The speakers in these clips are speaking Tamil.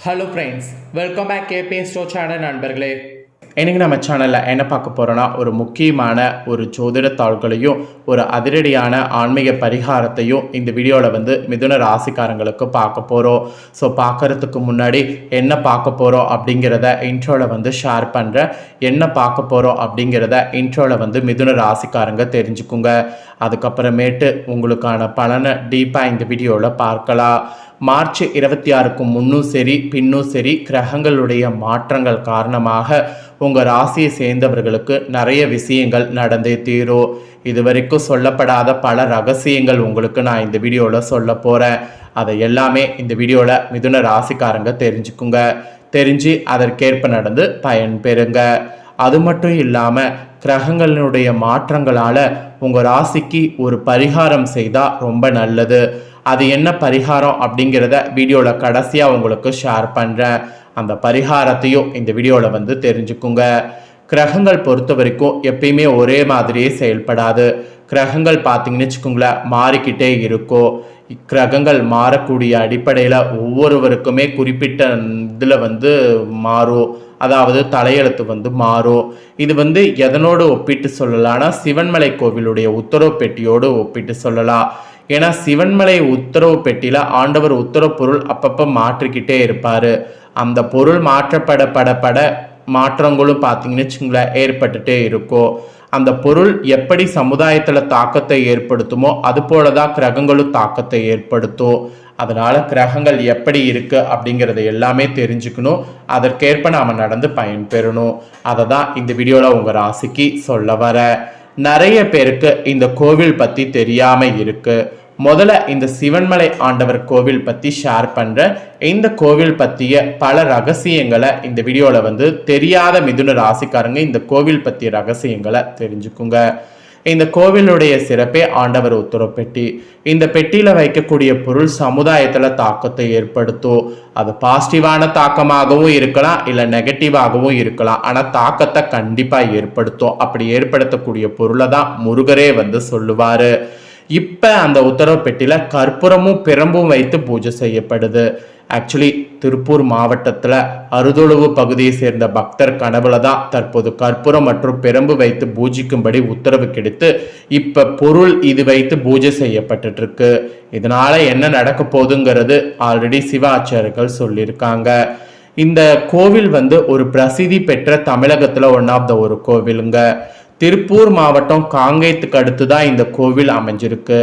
Hello friends, welcome back KB store channel நண்பர்களே. இன்றைக்கி நம்ம சேனலில் என்ன பார்க்க போகிறோன்னா, ஒரு முக்கியமான ஒரு ஜோதிட தாள்களையும் ஒரு அதிரடியான ஆன்மீக பரிகாரத்தையும் இந்த வீடியோவில் மிதுன ராசிக்காரங்களுக்கு பார்க்க போகிறோம். ஸோ பார்க்குறதுக்கு முன்னாடி என்ன பார்க்க போகிறோம் அப்படிங்கிறத இன்ட்ரோவில் ஷேர் பண்ணுறேன். என்ன பார்க்க போகிறோம் அப்படிங்கிறத இன்ட்ரோவில் மிதுன ராசிக்காரங்க தெரிஞ்சுக்குங்க. அதுக்கப்புறமேட்டு உங்களுக்கான பலனை டீப்பாக இந்த வீடியோவில் பார்க்கலாம். மார்ச் 26க்கு முன்னும் சரி பின்னும் சரி கிரகங்களுடைய மாற்றங்கள் காரணமாக உங்கள் ராசியை சேர்ந்தவர்களுக்கு நிறைய விஷயங்கள் நடந்தே தீரும். இதுவரைக்கும் சொல்லப்படாத பல ரகசியங்கள் உங்களுக்கு நான் இந்த வீடியோவில் சொல்ல போகிறேன். அதை எல்லாமே இந்த வீடியோவில் மிதுன ராசிக்காரங்க தெரிஞ்சுக்குங்க. தெரிஞ்சு அதற்கேற்ப நடந்து பயன் பெறுங்க. அது மட்டும் இல்லாமல் கிரகங்களுடைய மாற்றங்களால் உங்கள் ராசிக்கு ஒரு பரிகாரம் செய்தால் ரொம்ப நல்லது. அது என்ன பரிகாரம் அப்படிங்கிறத வீடியோவில் கடைசியாக உங்களுக்கு ஷேர் பண்ணுறேன். அந்த பரிகாரத்தையும் இந்த வீடியோவில் தெரிஞ்சுக்குங்க. கிரகங்கள் பொறுத்த வரைக்கும் எப்பயுமே ஒரே மாதிரியே செயல்படாது. கிரகங்கள் பார்த்தீங்கன்னு வச்சுக்கோங்களேன், மாறிக்கிட்டே இருக்கும். கிரகங்கள் மாறக்கூடிய அடிப்படையில் ஒவ்வொருவருக்குமே குறிப்பிட்ட இதில் மாறும். அதாவது தலையெழுத்து மாறும். இது எதனோடு ஒப்பிட்டு சொல்லலாம்னா, சிவன்மலை கோவிலுடைய உத்தரவு பெட்டியோடு ஒப்பிட்டு சொல்லலாம். ஏன்னா சிவன்மலை உத்தரவு பெட்டியில் ஆண்டவர் உத்தரவு பொருள் அப்பப்போ மாற்றிக்கிட்டே இருப்பார். அந்த பொருள் மாற்றப்பட மாற்றங்களும் பார்த்தீங்கன்னு வச்சுங்களேன் ஏற்பட்டுட்டே இருக்கும். அந்த பொருள் எப்படி சமுதாயத்தில் தாக்கத்தை ஏற்படுத்துமோ அது போல தான் கிரகங்களும் தாக்கத்தை ஏற்படுத்தும். அதனால் கிரகங்கள் எப்படி இருக்குது அப்படிங்கிறத எல்லாமே தெரிஞ்சுக்கணும். அதற்கேற்ப நாம் நடந்து பயன்பெறணும். அதை தான் இந்த வீடியோவில் உங்கள் ராசிக்கு சொல்ல வர. நிறைய பேருக்கு இந்த கோவில் பற்றி தெரியாமல் இருக்கு. முதல்ல இந்த சிவன்மலை ஆண்டவர் கோவில் பற்றி ஷேர் பண்ணுறேன். இந்த கோவில் பற்றிய பல ரகசியங்களை இந்த வீடியோவில் தெரியாத மிதுன ராசிக்காரங்க இந்த கோவில் பற்றிய ரகசியங்களை தெரிஞ்சுக்குங்க. இந்த கோவிலுடைய சிறப்பே ஆண்டவர் உத்தரவு பெட்டி. இந்த பெட்டியில் வைக்கக்கூடிய பொருள் சமுதாயத்தில் தாக்கத்தை ஏற்படுத்தும். அது பாசிட்டிவான தாக்கமாகவும் இருக்கலாம், இல்லை நெகட்டிவாகவும் இருக்கலாம். ஆனால் தாக்கத்தை கண்டிப்பாக ஏற்படுத்தும். அப்படி ஏற்படுத்தக்கூடிய பொருளை தான் முருகரே சொல்லுவார். இப்போ அந்த உத்தரவு பெட்டியில் கற்பூரமும் பிரம்பும் வைத்து பூஜை செய்யப்படுது. ஆக்சுவலி திருப்பூர் மாவட்டத்தில் அருதொழுவு பகுதியை சேர்ந்த பக்தர் கனவுல தான் தற்போது கற்பூரம் மற்றும் பிரம்பு வைத்து பூஜிக்கும்படி உத்தரவு கிடைத்து இப்போ பொருள் இது வைத்து பூஜை செய்யப்பட்டு இருக்கு. இதனால என்ன நடக்க போகுதுங்கிறது ஆல்ரெடி சிவாச்சாரியர்கள் சொல்லியிருக்காங்க. இந்த கோவில் ஒரு பிரசித்தி பெற்ற தமிழகத்தில் ஒன் ஆஃப் த ஒரு கோவிலுங்க. திருப்பூர் மாவட்டம் காங்கேயத்துக்கு அடுத்து தான் இந்த கோவில் அமைஞ்சிருக்கு.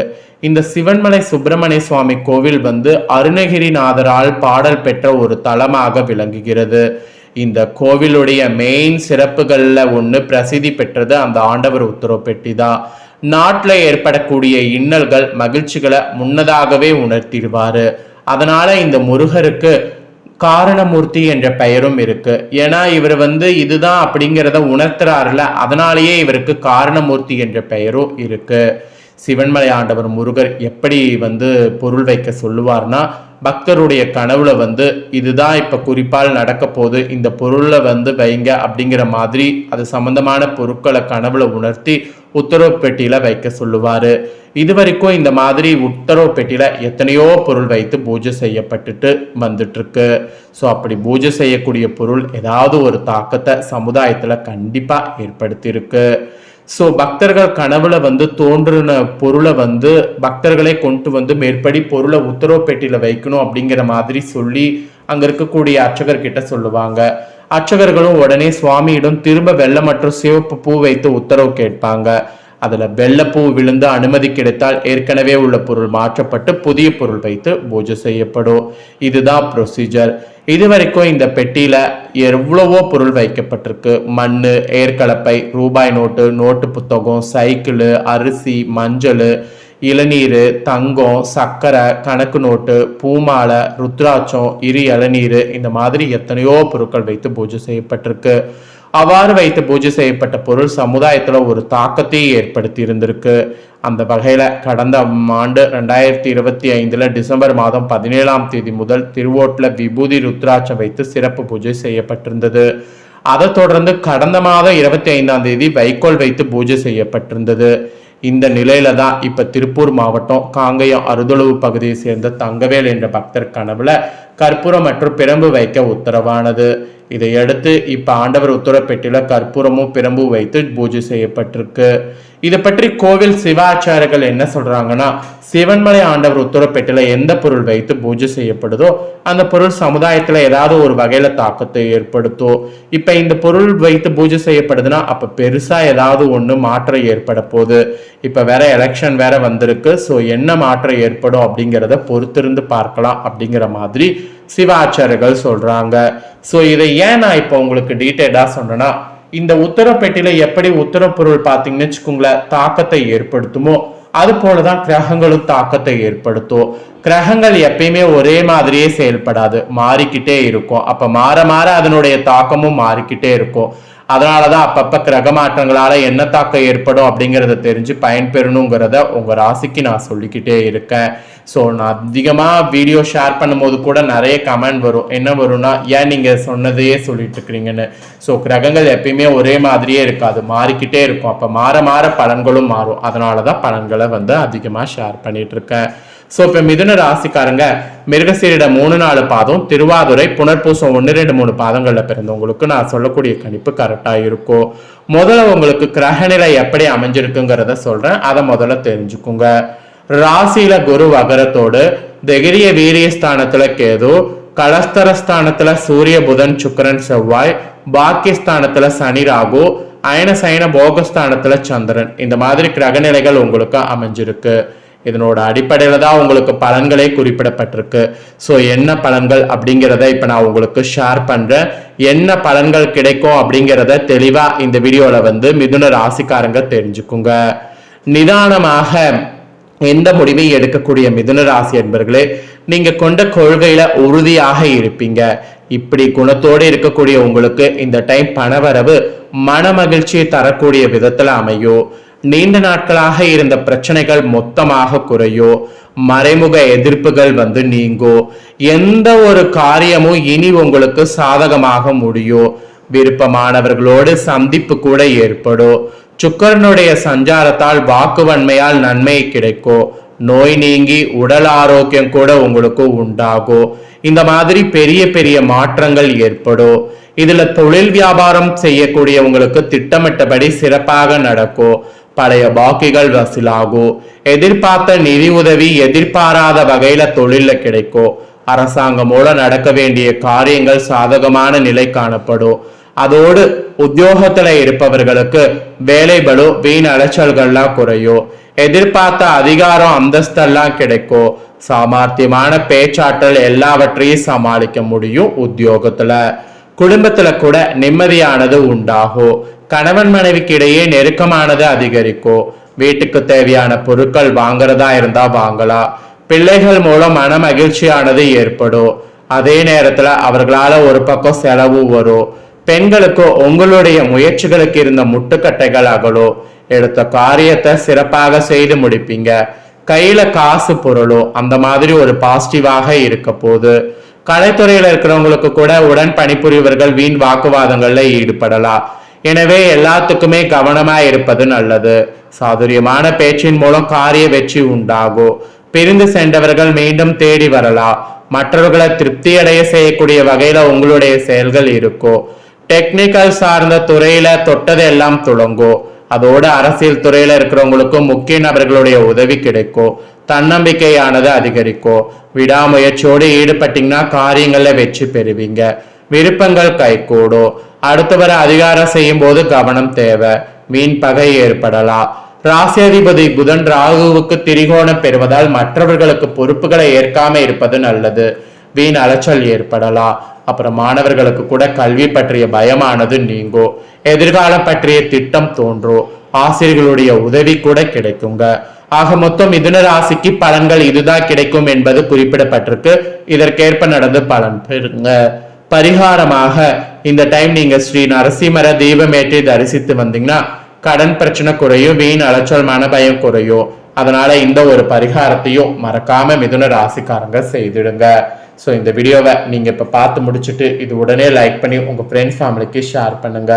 இந்த சிவன்மலை சுப்பிரமணிய சுவாமி கோவில் அருணகிரிநாதரால் பாடல் பெற்ற ஒரு தலமாக விளங்குகிறது. இந்த கோவிலுடைய மெயின் சிறப்புகள்ல ஒன்று பிரசித்தி பெற்றது அந்த ஆண்டவர் உத்தரவு பெட்டி தான். நாட்டில் ஏற்படக்கூடிய இன்னல்கள் மகிழ்ச்சிகளை முன்னதாகவே உணர்த்திடுவாரு. அதனால இந்த முருகருக்கு காரணமூர்த்தி என்ற பெயரும் இருக்கு. ஏன்னா இவர் இதுதான் அப்படிங்கிறத உணர்த்துறாருல, அதனாலேயே இவருக்கு காரணமூர்த்தி என்ற பெயரும் இருக்கு. சிவன்மலை ஆண்டவர் முருகர் எப்படி பொருள் வைக்க சொல்லுவார்னா, பக்தருடைய கனவுல இதுதான் இப்ப குறிப்பால் நடக்க போகுது, இந்த பொருளை வைங்க அப்படிங்கிற மாதிரி அது சம்பந்தமான பொருட்களை கனவுல உணர்த்தி உத்தரவு பெட்டியில வைக்க சொல்லுவாரு. இது வரைக்கும் இந்த மாதிரி உத்தரவு பெட்டியில எத்தனையோ பொருள் வைத்து பூஜை செய்யப்பட்டுட்டு வந்துட்டு இருக்கு. ஸோ அப்படி பூஜை செய்யக்கூடிய பொருள் ஏதாவது ஒரு தாக்கத்தை சமுதாயத்துல கண்டிப்பா ஏற்படுத்தியிருக்கு. ஸோ பக்தர்கள் கனவுல தோன்றின பொருளை பக்தர்களை கொண்டு மேற்படி பொருளை உத்தரவு பெட்டியில வைக்கணும் அப்படிங்கிற மாதிரி சொல்லி அங்க இருக்கக்கூடிய அர்ச்சகர்கிட்ட சொல்லுவாங்க. அர்ச்சகர்களும் உடனே சுவாமியிடம் திரும்ப வெள்ளை மற்றும் சிவப்பு பூ வைத்து உத்தரவு கேட்பாங்க. அதுல வெள்ளைப்பூ விழுந்து அனுமதி கிடைத்தால் ஏற்கனவே உள்ள பொருள் மாற்றப்பட்டு புதிய பொருள் வைத்து பூஜை செய்யப்படும். இதுதான் ப்ரொசீஜர். இதுவரைக்கும் இந்த பெட்டியில எவ்வளவோ பொருள் வைக்கப்பட்டிருக்கு. மண்ணு, ஏற்கலப்பை, ரூபாய் நோட்டு, நோட்டு புத்தகம், சைக்கிள், அரிசி, மஞ்சள், இளநீர், தங்கம், சர்க்கரை, கணக்கு நோட்டு, பூமாலை, ருத்ராட்சம், இளநீர், இந்த மாதிரி எத்தனையோ பொருட்கள் வைத்து பூஜை செய்யப்பட்டிருக்கு. அவ்வாறு வைத்து பூஜை செய்யப்பட்ட பொருள் சமுதாயத்தில் ஒரு தாக்கத்தை ஏற்படுத்தி இருந்திருக்கு. அந்த வகையில் கடந்த ஆண்டு 2025 டிசம்பர் மாதம் 17 முதல் திருவோட்டில் விபூதி ருத்ராட்சம் வைத்து சிறப்பு பூஜை செய்யப்பட்டிருந்தது. அதை தொடர்ந்து கடந்த மாதம் 25 வைக்கோல் வைத்து பூஜை செய்யப்பட்டிருந்தது. இந்த நிலையில தான் இப்ப திருப்பூர் மாவட்டம் காங்கேயம் அருதொழுவு பகுதியை சேர்ந்த தங்கவேல் என்ற பக்தர் கனவுல கற்பூரம் மற்றும் பிரம்பு வைக்க உத்தரவானது. இதையடுத்து இப்ப ஆண்டவர் உத்தரப்பெட்டியில கற்பூரமும் பிரம்பு வைத்து பூஜை செய்யப்பட்டிருக்கு. இதை பற்றி கோவில் சிவாச்சாரியர்கள் என்ன சொல்றாங்கன்னா, சிவன்மலை ஆண்டவர் உத்தரப்பெட்டில எந்த பொருள் வைத்து பூஜை செய்யப்படுதோ அந்த பொருள் சமுதாயத்துல ஏதாவது ஒரு வகையில தாக்கத்தை ஏற்படுத்தும். இப்ப இந்த பொருள் வைத்து பூஜை செய்யப்படுதுன்னா அப்ப பெருசா ஏதாவது ஒண்ணு மாற்றம் ஏற்பட போகுது. இப்ப வேற எலெக்ஷன் வேற வந்திருக்கு. ஸோ என்ன மாற்றம் ஏற்படும் அப்படிங்கிறத பொறுத்திருந்து பார்க்கலாம் அப்படிங்கிற மாதிரி சிவாச்சாரியர்கள் சொல்றாங்க. ஸோ இதை ஏன் நான் இப்போ உங்களுக்கு டீட்டெயிலா சொன்னேன்னா, இந்த உத்தரப்பெட்டியில எப்படி உத்தரப் பொருள் பார்த்தீங்கன்னு வச்சுக்கோங்களேன் தாக்கத்தை ஏற்படுத்துமோ அது போலதான் கிரகங்களும் தாக்கத்தை ஏற்படுத்தும். கிரகங்கள் எப்பயுமே ஒரே மாதிரியே செயல்படாது, மாறிக்கிட்டே இருக்கும். அப்ப மாற மாற அதனுடைய தாக்கமும் மாறிக்கிட்டே இருக்கும். அதனாலதான் அப்பப்ப கிரக மாற்றங்களால என்ன தாக்கம் ஏற்படும் அப்படிங்கிறத தெரிஞ்சு பயன்பெறணுங்கிறத உங்க ராசிக்கு நான் சொல்லிக்கிட்டே இருக்கேன். ஸோ நான் அதிகமா வீடியோ ஷேர் பண்ணும்போது கூட நிறைய கமெண்ட் வரும். என்ன வரும்னா, ஏன் நீங்க சொன்னதையே சொல்லிட்டு இருக்கிறீங்கன்னு. ஸோ கிரகங்கள் எப்பயுமே ஒரே மாதிரியே இருக்காது, மாறிக்கிட்டே இருக்கும். அப்ப மாற மாற பலன்களும் மாறும். அதனாலதான் பலன்களை அதிகமா ஷேர் பண்ணிட்டு இருக்கேன். ஸோ இப்போ மிதுன ராசிக்காரங்க மிருகசீரிட 3-4 பாதம், திருவாதுரை, புனர்பூசம் 1-2-3 பாதங்கள்ல பிறந்தவங்களுக்கு நான் சொல்லக்கூடிய கணிப்பு கரெக்டா இருக்கும். முதல்ல உங்களுக்கு கிரகநிலை எப்படி அமைஞ்சிருக்குங்கிறத சொல்றேன், அதை முதல்ல தெரிஞ்சுக்குங்க. ராசியில குரு வகரத்தோடு, தைரிய வீரிய ஸ்தானத்துல கேது, கலஸ்தரஸ்தானத்துல சூரிய புதன் சுக்கிரன் செவ்வாய், பாக்கியஸ்தானத்துல சனி ராகு, அயன சயன போகஸ்தானத்துல சந்திரன், இந்த மாதிரி கிரகநிலைகள் உங்களுக்கு அமைஞ்சிருக்கு. இதனோட அடிப்படையில தான் உங்களுக்கு பலன்களே குறிப்பிடப்பட்டிருக்கு. ஸோ என்ன பலன்கள் அப்படிங்கிறத இப்ப நான் உங்களுக்கு ஷேர் பண்றேன். என்ன பலன்கள் கிடைக்கும் அப்படிங்கிறத தெளிவா இந்த வீடியோல மிதுன ராசிக்காரங்க தெரிஞ்சுக்குங்க. நிதானமாக எந்த முடிவையும் எடுக்கக்கூடிய மிதுன ராசி என்பர்களே, நீங்க கொண்ட கொள்கையில உறுதியாக இருப்பீங்க. இப்படி குணத்தோடு இருக்கக்கூடிய உங்களுக்கு இந்த டைம் பணவரவு மன மகிழ்ச்சியை தரக்கூடிய விதத்துல அமையும். நீண்ட நாட்களாக இருந்த பிரச்சனைகள் மொத்தமாக குறையோ, மறைமுக எதிர்ப்புகள் நீங்கோ, எந்த ஒரு காரியமும் இனி உங்களுக்கு சாதகமாக முடியும். விருப்பமானவர்களோடு சந்திப்பு கூட ஏற்படும். சுக்கரனுடைய சஞ்சாரத்தால் வாக்குவன்மையால் நன்மை கிடைக்கும். நோய் நீங்கி உடல் ஆரோக்கியம் கூட உங்களுக்கு உண்டாகும். இந்த மாதிரி பெரிய பெரிய மாற்றங்கள் ஏற்படும். இதுல தொழில் வியாபாரம் செய்யக்கூடியவங்களுக்கு திட்டமிட்டபடி சிறப்பாக நடக்கும். பழைய பாக்கிகள் வசூலாகும். எதிர்பார்த்த நிதி உதவி எதிர்பாராத வகையில தொழில கிடைக்கும். அரசாங்கம் மூலம் நடக்க வேண்டிய காரியங்கள் சாதகமான நிலை காணப்படும். அதோடு உத்தியோகத்துல இருப்பவர்களுக்கு வேலை பளு வீண் அலைச்சல்கள்லாம் குறையும். எதிர்பார்த்த அதிகாரம் அந்தஸ்தெல்லாம் கிடைக்கும். சாமர்த்தியமான பேச்சாற்றல் எல்லாவற்றையும் சமாளிக்க முடியும். உத்தியோகத்துல குடும்பத்துல கூட நிம்மதியானது உண்டாகும். கணவன் மனைவிக்கு இடையே நெருக்கமானது அதிகரிக்கும். வீட்டுக்கு தேவையான பொருட்கள் வாங்குறதா இருந்தா வாங்கலாம். பிள்ளைகள் மூலம் மன மகிழ்ச்சியானது ஏற்படும். அதே நேரத்துல அவர்களால ஒரு பக்கம் செலவு வரும். பெண்களுக்கு உங்களுடைய முயற்சிகளுக்கு இருந்த முட்டுக்கட்டைகள் அகலும். எடுத்த காரியத்தை சிறப்பாக செய்து முடிப்பீங்க. கையில காசு பொருளும் அந்த மாதிரி ஒரு பாசிட்டிவாக இருக்க போகுது. கலைத்துறையில இருக்கிறவங்களுக்கு கூட உடன் பணிபுரிவர்கள் வீண் வாக்குவாதங்கள்ல ஈடுபடலாம். எனவே எல்லாத்துக்குமே கவனமா இருப்பது நல்லது. சாதுரியமான பேச்சின் மூலம் காரிய வெற்றி உண்டாகும். பிரிந்து சென்றவர்கள் மீண்டும் தேடி வரலாம். மற்றவர்களை திருப்தி அடைய செய்யக்கூடிய வகையில உங்களுடைய செயல்கள் இருக்கும். டெக்னிக்கல் சார்ந்த துறையில தொட்டது எல்லாம் துளங்கும். அதோடு அரசியல் துறையில இருக்கிறவங்களுக்கும் முக்கிய நபர்களுடைய உதவி கிடைக்கும். தன்னம்பிக்கையானது அதிகரிக்கும். விடாமுயற்சியோடு ஈடுபட்டீங்கன்னா காரியங்கள்ல வெற்றி பெறுவீங்க. விருப்பங்கள் கைகூடும். அடுத்தவரை அதிகாரம் செய்யும் போது கவனம் தேவை. வீண் பகை ஏற்படலாம். ராசியாதிபதி புதன் ராகுவுக்கு திரிகோணம் பெறுவதால் மற்றவர்களுக்கு பொறுப்புகளை ஏற்காம இருப்பது நல்லது. வீண் அலைச்சல் ஏற்படலாம். அப்புறம் மாணவர்களுக்கு கூட கல்வி பற்றிய பயமானது நீங்கும். எதிர்காலம் பற்றிய திட்டம் தோன்றும். ஆசிரியர்களுடைய உதவி கூட கிடைக்குங்க. ஆக மொத்தம் மிதுன ராசிக்கு பலன்கள் இதுதான் கிடைக்கும் என்பது குறிப்பிடப்பட்டிருக்கு. இதற்கேற்ப நடந்து பலன் பெறுங்க. பரிகாரமாக இந்த டைம் நீங்க ஸ்ரீ நரசிம்மர தீபமேற்றி தரிசித்து வந்தீங்கன்னா கடன் பிரச்சனை குறையும். வீண் அலைச்சல் மனபயம் குறையும். அதனால இந்த ஒரு பரிகாரத்தையும் மறக்காம மிதுன ராசிக்காரங்க செய்திடுங்க. ஸோ இந்த வீடியோவை நீங்க இப்ப பார்த்து முடிச்சுட்டு இது உடனே லைக் பண்ணி உங்க ஃப்ரெண்ட்ஸ் ஃபேமிலிக்கு ஷேர் பண்ணுங்க.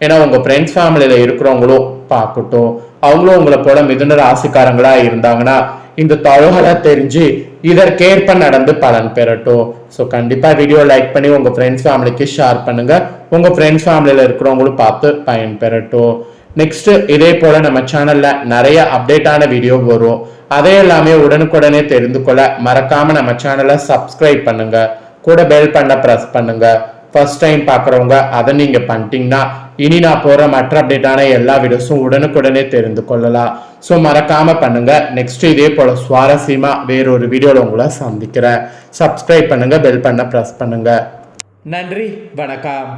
ஏன்னா உங்க ஃப்ரெண்ட்ஸ் ஃபேமிலியில இருக்கிறவங்களும் பார்க்கட்டும். அவங்களும் உங்களை போல மிதுன ராசிக்காரங்களா இருந்தாங்கன்னா இந்த தகவலை தெரிஞ்சு இதற்கேற்ப நடந்து பலன் பெறட்டும். ஸோ கண்டிப்பா வீடியோ லைக் பண்ணி உங்க ஃப்ரெண்ட்ஸ் ஃபேமிலிக்கு ஷேர் பண்ணுங்க. உங்க ஃப்ரெண்ட்ஸ் ஃபேமிலியில இருக்கிறவங்களும் பார்த்து பயன் பெறட்டும். நெக்ஸ்ட் இதே போல நம்ம சேனல்ல நிறைய அப்டேட்டான வீடியோ வரும். அதே எல்லாமே உடனுக்குடனே தெரிந்து கொள்ள மறக்காம நம்ம சேனலை சப்ஸ்கிரைப் பண்ணுங்க. கூட பெல் பண்ண பிரஸ் பண்ணுங்க. ஃபர்ஸ்ட் டைம் பார்க்குறவங்க அதை நீங்க பண்ணிட்டீங்கன்னா இனி நான் போற மற்ற அப்டேட்டான எல்லா வீடியோஸும் உடனுக்குடனே தெரிந்து கொள்ளலாம். ஸோ மறக்காம பண்ணுங்க. நெக்ஸ்ட் இதே போல சுவாரஸ்யமா வேறொரு வீடியோல உங்களை சந்திக்கிறேன். சப்ஸ்கிரைப் பண்ணுங்க, பெல் பண்ண பிரஸ் பண்ணுங்க. நன்றி, வணக்கம்.